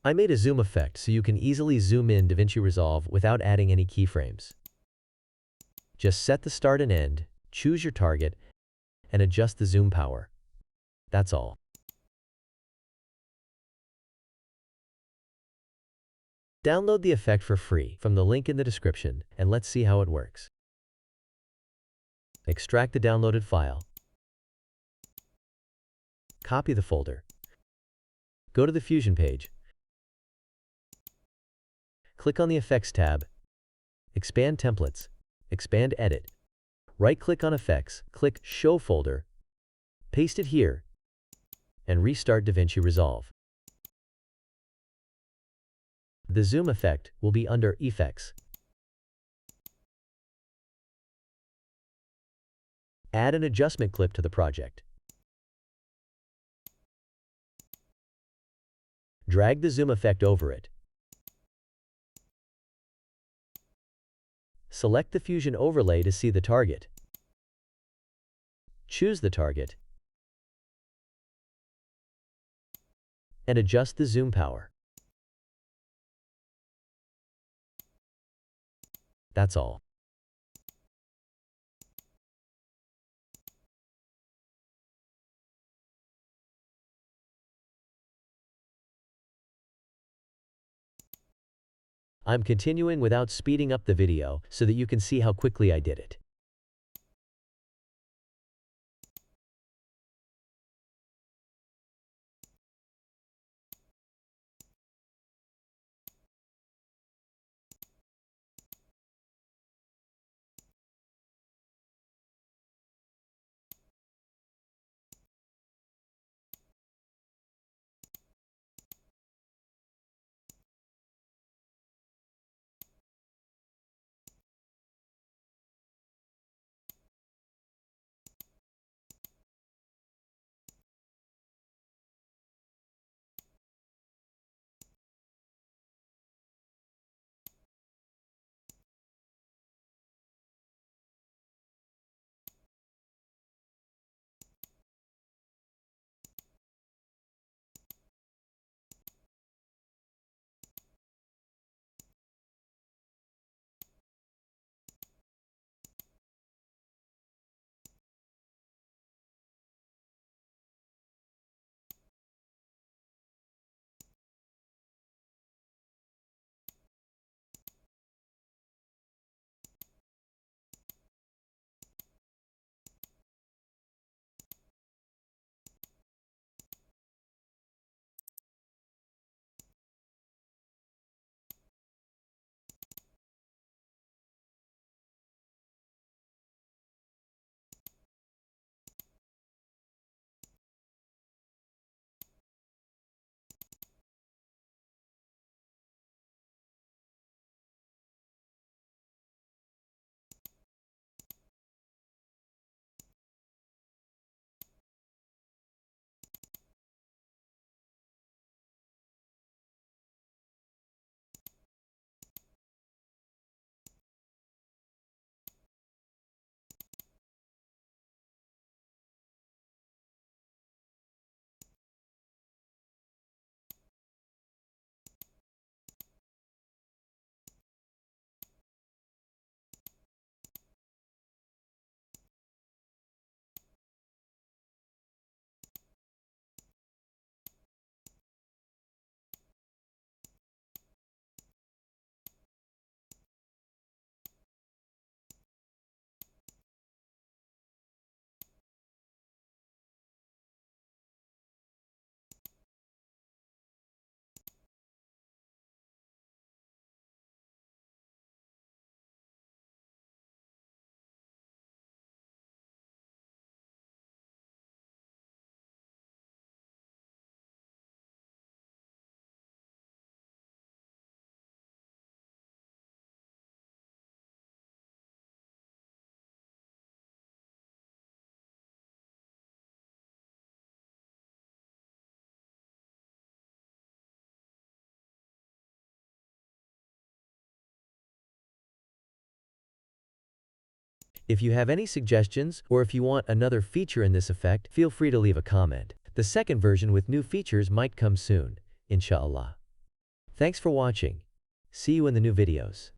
I made a zoom effect so you can easily zoom in DaVinci Resolve without adding any keyframes. Just set the start and end, choose your target, and adjust the zoom power. That's all. Download the effect for free from the link in the description, and let's see how it works. Extract the downloaded file. Copy the folder. Go to the Fusion page. Click on the Effects tab. Expand Templates. Expand Edit. Right-click on Effects, click Show Folder. Paste it here, and restart DaVinci Resolve. The zoom effect will be under Effects. Add an adjustment clip to the project. Drag the zoom effect over it. Select the Fusion overlay to see the target. Choose the target and adjust the zoom power. That's all. I'm continuing without speeding up the video so that you can see how quickly I did it. If you have any suggestions or if you want another feature in this effect, feel free to leave a comment. The second version with new features might come soon, inshallah. Thanks for watching. See you in the new videos.